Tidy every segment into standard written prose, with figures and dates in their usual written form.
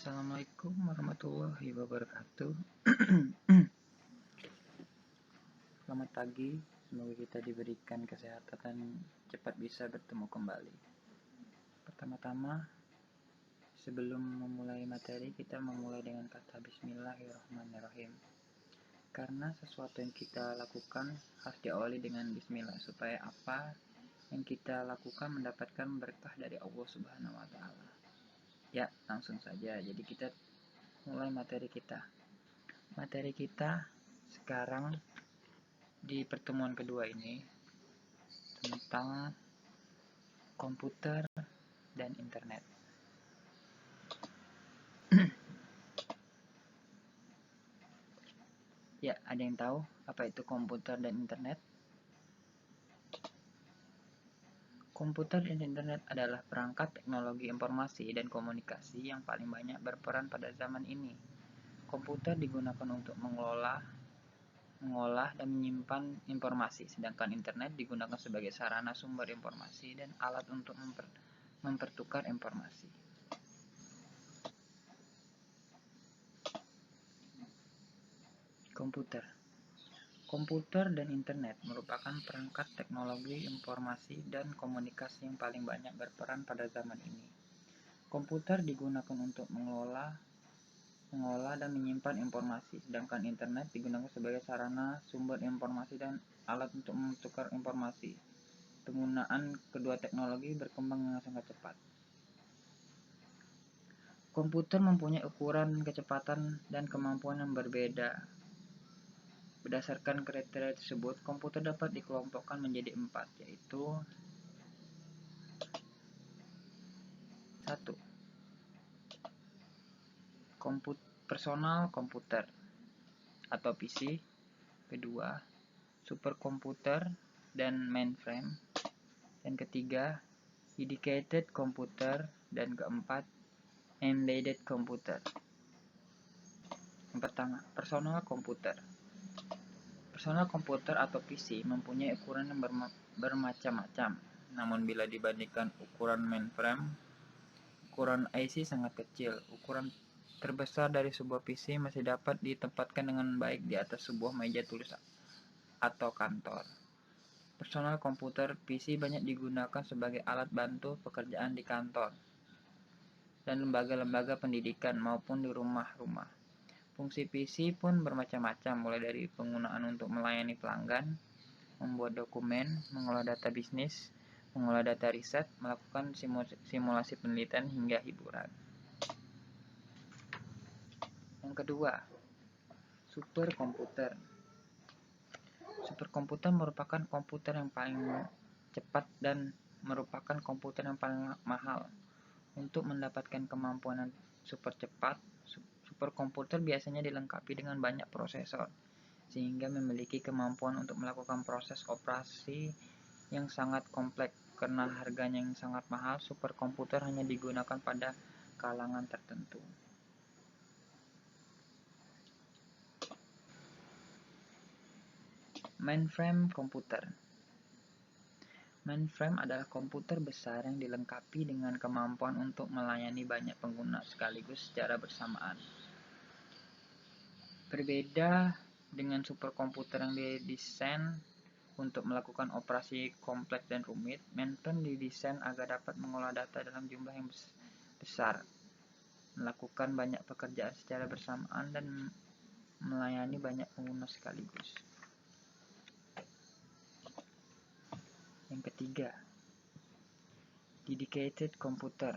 Assalamualaikum warahmatullahi wabarakatuh. Selamat pagi, semoga kita diberikan kesehatan dan cepat bisa bertemu kembali. Pertama-tama, sebelum memulai materi, kita memulai dengan kata Bismillahirrahmanirrahim. Karena sesuatu yang kita lakukan harus diawali dengan Bismillah, supaya apa yang kita lakukan mendapatkan berkah dari Allah Subhanahu wa Ta'ala. Ya, langsung saja. Jadi kita mulai materi kita. Materi kita sekarang di pertemuan kedua ini tentang komputer dan internet. Ya, ada yang tahu apa itu komputer dan internet? Komputer dan internet adalah perangkat teknologi informasi dan komunikasi yang paling banyak berperan pada zaman ini. Komputer digunakan untuk mengolah, dan menyimpan informasi, sedangkan internet digunakan sebagai sarana sumber informasi dan alat untuk mempertukar informasi. Komputer dan internet merupakan perangkat teknologi informasi dan komunikasi yang paling banyak berperan pada zaman ini. Komputer digunakan untuk mengolah dan menyimpan informasi, sedangkan internet digunakan sebagai sarana sumber informasi dan alat untuk mempertukar informasi. Penggunaan kedua teknologi berkembang dengan sangat cepat. Komputer mempunyai ukuran, kecepatan, dan kemampuan yang berbeda. Berdasarkan kriteria tersebut, komputer dapat dikelompokkan menjadi 4, yaitu 1. Personal komputer atau PC. 2. Superkomputer dan mainframe. Dan ketiga, dedicated komputer. Dan keempat, embedded komputer. Yang pertama, personal komputer. Personal komputer atau PC mempunyai ukuran yang bermacam-macam, namun bila dibandingkan ukuran mainframe, ukuran IC sangat kecil. Ukuran terbesar dari sebuah PC masih dapat ditempatkan dengan baik di atas sebuah meja tulis atau kantor. Personal komputer PC banyak digunakan sebagai alat bantu pekerjaan di kantor dan lembaga-lembaga pendidikan maupun di rumah-rumah. Fungsi PC pun bermacam-macam, mulai dari penggunaan untuk melayani pelanggan, membuat dokumen, mengolah data bisnis, mengolah data riset, melakukan simulasi penelitian, hingga hiburan. Yang kedua, superkomputer. Superkomputer merupakan komputer yang paling cepat dan merupakan komputer yang paling mahal. Untuk mendapatkan kemampuan yang super cepat, superkomputer biasanya dilengkapi dengan banyak prosesor, sehingga memiliki kemampuan untuk melakukan proses operasi yang sangat kompleks. Karena harganya yang sangat mahal, superkomputer hanya digunakan pada kalangan tertentu. Mainframe komputer. Mainframe adalah komputer besar yang dilengkapi dengan kemampuan untuk melayani banyak pengguna sekaligus secara bersamaan. Berbeda dengan superkomputer yang didesain untuk melakukan operasi kompleks dan rumit, mainframe didesain agar dapat mengolah data dalam jumlah yang besar, melakukan banyak pekerjaan secara bersamaan, dan melayani banyak pengguna sekaligus. Yang ketiga, dedicated komputer.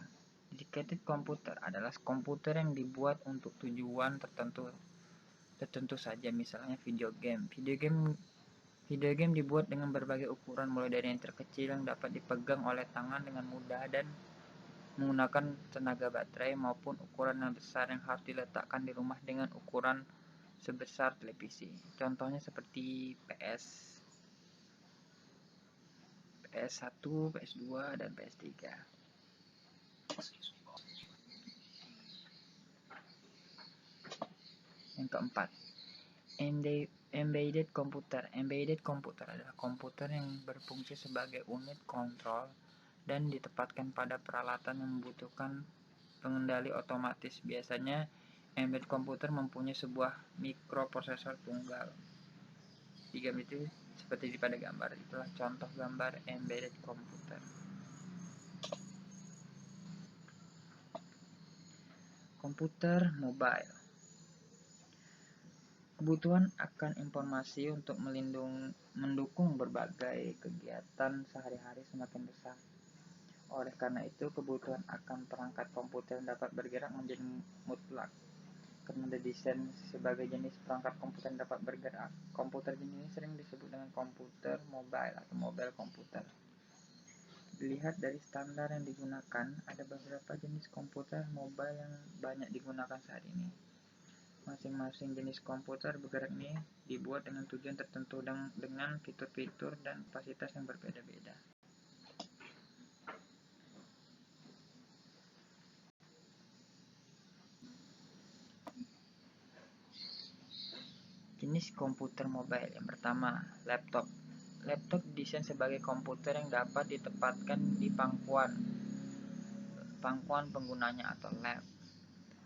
Dedicated komputer adalah komputer yang dibuat untuk tujuan tertentu saja, misalnya video game. Video game dibuat dengan berbagai ukuran, mulai dari yang terkecil yang dapat dipegang oleh tangan dengan mudah dan menggunakan tenaga baterai, maupun ukuran yang besar yang harus diletakkan di rumah dengan ukuran sebesar televisi. Contohnya seperti PS1, PS2, dan PS3. Yang keempat, embedded komputer. Embedded komputer adalah komputer yang berfungsi sebagai unit kontrol dan ditempatkan pada peralatan yang membutuhkan pengendali otomatis. Biasanya embedded komputer mempunyai sebuah mikroprosesor tunggal. Digambar itu seperti pada gambar. Itulah contoh gambar embedded komputer. Komputer mobile. Kebutuhan akan informasi untuk mendukung berbagai kegiatan sehari-hari semakin besar. Oleh karena itu, kebutuhan akan perangkat komputer yang dapat bergerak menjadi mutlak. Karena didesain sebagai jenis perangkat komputer yang dapat bergerak, komputer jenis ini sering disebut dengan komputer mobile atau mobile komputer. Dilihat dari standar yang digunakan, ada beberapa jenis komputer mobile yang banyak digunakan saat ini. Masing-masing jenis komputer bergerak ini dibuat dengan tujuan tertentu dengan fitur-fitur dan kapasitas yang berbeda-beda. Jenis komputer mobile yang pertama, laptop. Laptop didesain sebagai komputer yang dapat ditempatkan di pangkuan penggunanya atau lap.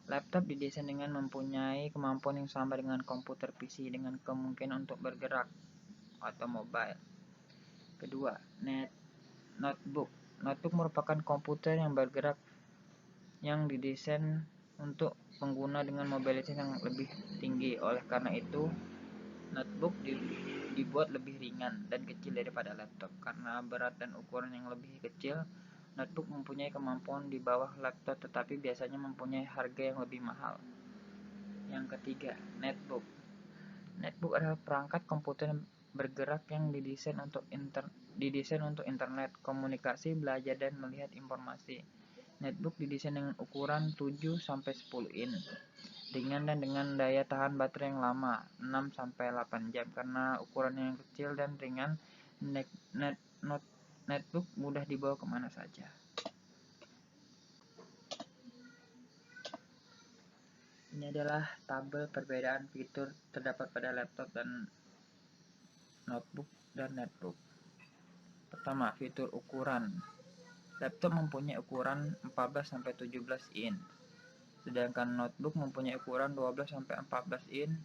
Laptop didesain dengan mempunyai kemampuan yang sama dengan komputer PC dengan kemungkinan untuk bergerak atau mobile. Kedua, notebook. Notebook merupakan komputer yang bergerak yang didesain untuk pengguna dengan mobilitas yang lebih tinggi. Oleh karena itu, notebook dibuat lebih ringan dan kecil daripada laptop. Karena berat dan ukuran yang lebih kecil, notebook mempunyai kemampuan di bawah laptop tetapi biasanya mempunyai harga yang lebih mahal. Yang ketiga, netbook. Netbook adalah perangkat komputer bergerak yang didesain untuk internet, komunikasi, belajar, dan melihat informasi. Netbook didesain dengan ukuran 7-10 in, ringan dan dengan daya tahan baterai yang lama, 6-8 jam. Karena ukurannya yang kecil dan ringan, netbook mudah dibawa kemana saja. Ini adalah tabel perbedaan fitur terdapat pada laptop dan notebook dan netbook. Pertama, fitur ukuran. Laptop mempunyai ukuran 14-17 in, sedangkan notebook mempunyai ukuran 12-14 in,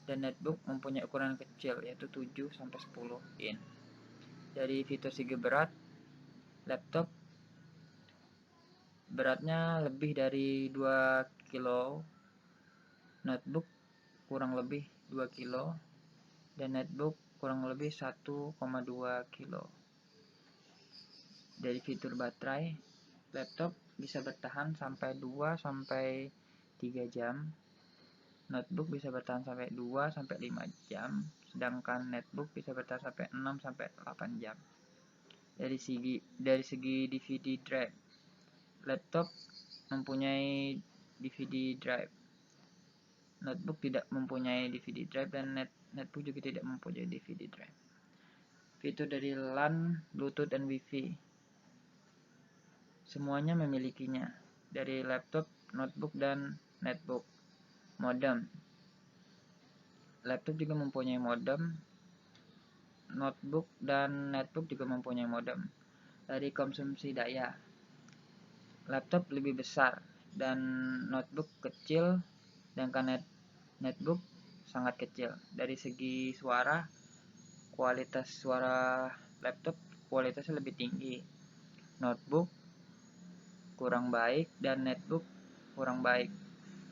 dan netbook mempunyai ukuran kecil yaitu 7-10 in. Dari fitur segi berat, laptop beratnya lebih dari 2 kilo, notebook kurang lebih 2 kilo, dan netbook kurang lebih 1,2 kilo. Dari fitur baterai, laptop bisa bertahan sampai 2-3 jam, notebook bisa bertahan sampai 2-5 jam, sedangkan netbook bisa bertahan sampai 6-8 jam. Dari segi DVD drive, laptop mempunyai DVD drive, notebook tidak mempunyai DVD drive, dan netbook juga tidak mempunyai DVD drive. Fitur dari LAN, Bluetooth, dan Wi-Fi, semuanya memilikinya dari laptop, notebook, dan netbook. Modem, laptop juga mempunyai modem, notebook dan netbook juga mempunyai modem. Dari konsumsi daya, laptop lebih besar dan notebook kecil, sedangkan netbook sangat kecil. Dari segi suara, kualitas suara laptop kualitasnya lebih tinggi, notebook kurang baik, dan netbook kurang baik.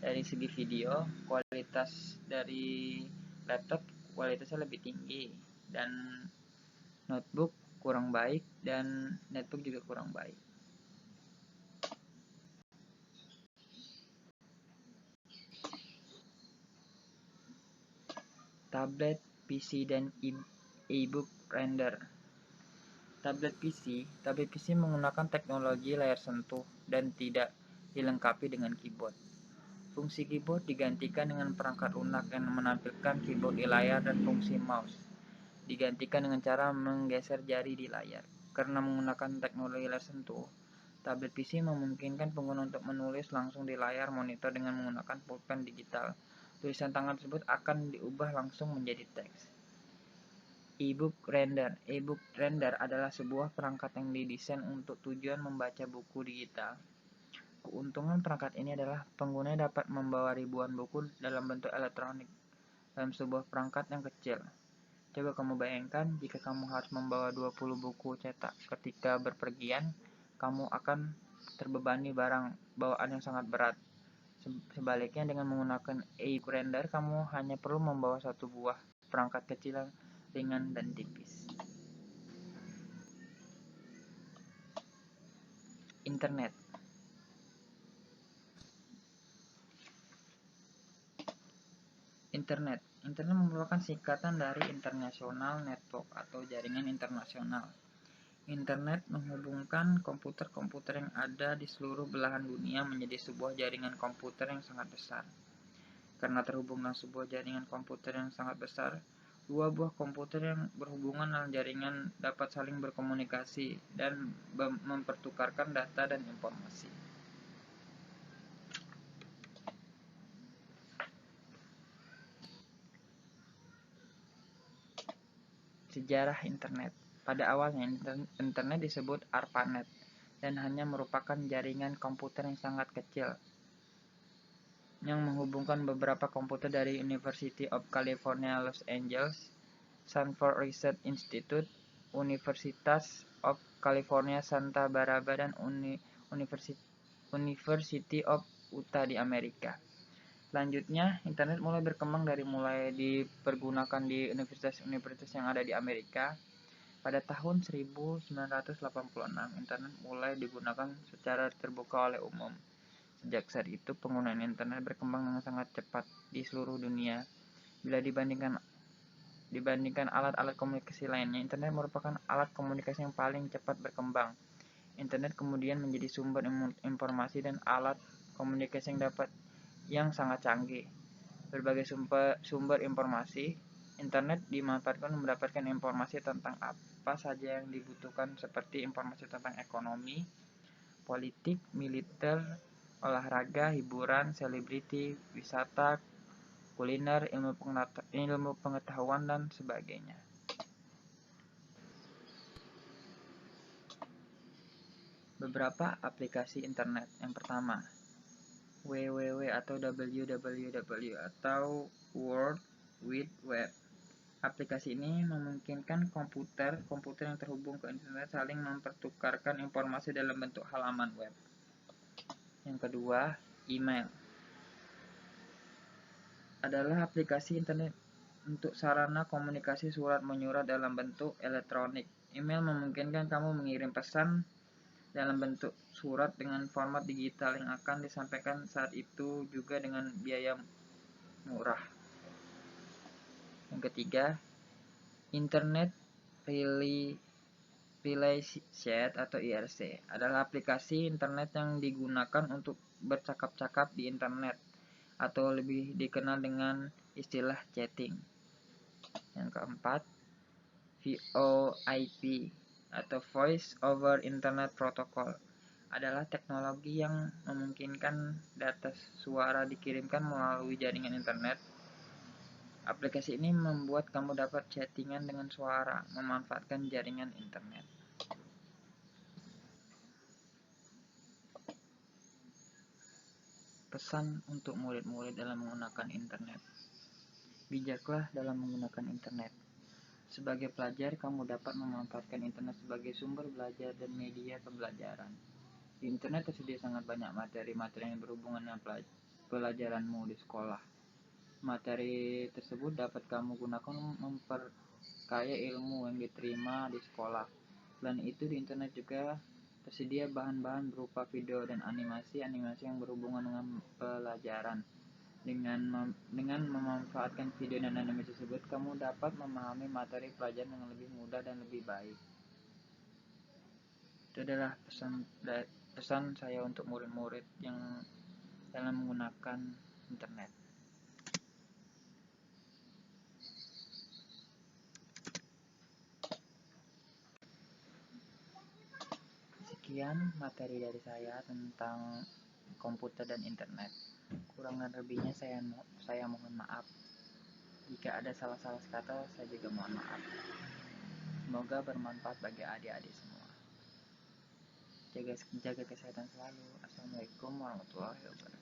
Dari segi video, kualitas dari laptop kualitasnya lebih tinggi, dan notebook kurang baik, dan netbook juga kurang baik. Tablet, PC, dan e-book render. Tablet PC menggunakan teknologi layar sentuh dan tidak dilengkapi dengan keyboard. Fungsi keyboard digantikan dengan perangkat lunak yang menampilkan keyboard di layar, dan fungsi mouse digantikan dengan cara menggeser jari di layar. Karena menggunakan teknologi layar sentuh, tablet PC memungkinkan pengguna untuk menulis langsung di layar monitor dengan menggunakan pulpen digital. Tulisan tangan tersebut akan diubah langsung menjadi teks. E-book render. E-book render adalah sebuah perangkat yang didesain untuk tujuan membaca buku digital. Keuntungan perangkat ini adalah pengguna dapat membawa ribuan buku dalam bentuk elektronik dalam sebuah perangkat yang kecil. Coba kamu bayangkan jika kamu harus membawa 20 buku cetak ketika berpergian, kamu akan terbebani barang bawaan yang sangat berat. Sebaliknya, dengan menggunakan e-reader, kamu hanya perlu membawa satu buah perangkat kecil yang ringan dan tipis. Internet. Internet merupakan singkatan dari International Network atau jaringan internasional. Internet menghubungkan komputer-komputer yang ada di seluruh belahan dunia menjadi sebuah jaringan komputer yang sangat besar. Karena terhubung dengan sebuah jaringan komputer yang sangat besar, dua buah komputer yang berhubungan dalam jaringan dapat saling berkomunikasi dan mempertukarkan data dan informasi. Sejarah Internet. Pada awalnya, Internet disebut ARPANET dan hanya merupakan jaringan komputer yang sangat kecil yang menghubungkan beberapa komputer dari University of California, Los Angeles, Stanford Research Institute, Universitas of California, Santa Barbara, dan University of Utah di Amerika. Selanjutnya, internet mulai dipergunakan di universitas-universitas yang ada di Amerika. Pada tahun 1986, internet mulai digunakan secara terbuka oleh umum. Sejak saat itu, penggunaan internet berkembang dengan sangat cepat di seluruh dunia. Bila dibandingkan alat-alat komunikasi lainnya, internet merupakan alat komunikasi yang paling cepat berkembang. Internet kemudian menjadi sumber informasi dan alat komunikasi yang sangat canggih. Berbagai sumber informasi, internet dimanfaatkan mendapatkan informasi tentang apa saja yang dibutuhkan, seperti informasi tentang ekonomi, politik, militer, olahraga, hiburan, selebriti, wisata, kuliner, ilmu pengetahuan, dan sebagainya. Beberapa aplikasi internet. Yang pertama, www atau www atau World Wide Web. Aplikasi ini memungkinkan komputer yang terhubung ke internet saling mempertukarkan informasi dalam bentuk halaman web. Yang kedua, email adalah aplikasi internet untuk sarana komunikasi surat menyurat dalam bentuk elektronik. Email memungkinkan kamu mengirim pesan dalam bentuk surat dengan format digital yang akan disampaikan saat itu juga dengan biaya murah. Yang ketiga, Internet Relay Chat atau IRC adalah aplikasi internet yang digunakan untuk bercakap-cakap di internet atau lebih dikenal dengan istilah chatting. Yang keempat, VoIP atau Voice over Internet Protocol adalah teknologi yang memungkinkan data suara dikirimkan melalui jaringan internet. Aplikasi ini membuat kamu dapat chattingan dengan suara memanfaatkan jaringan internet. Pesan untuk murid-murid dalam menggunakan internet. Bijaklah dalam menggunakan internet. Sebagai pelajar, kamu dapat memanfaatkan internet sebagai sumber belajar dan media pembelajaran. Di internet tersedia sangat banyak materi-materi yang berhubungan dengan pelajaranmu di sekolah. Materi tersebut dapat kamu gunakan memperkaya ilmu yang diterima di sekolah. Selain itu, di internet juga tersedia bahan-bahan berupa video dan animasi yang berhubungan dengan pelajaran. Dengan memanfaatkan video dan animasi tersebut, kamu dapat memahami materi pelajaran yang lebih mudah dan lebih baik. Itu adalah pesan saya untuk murid-murid yang dalam menggunakan internet. Sekian materi dari saya tentang komputer dan internet. Kurang dan lebihnya saya mohon maaf. Jika ada salah-salah kata, saya juga mohon maaf. Semoga bermanfaat bagi adik-adik semua. jaga kesehatan selalu. Assalamualaikum warahmatullahi wabarakatuh.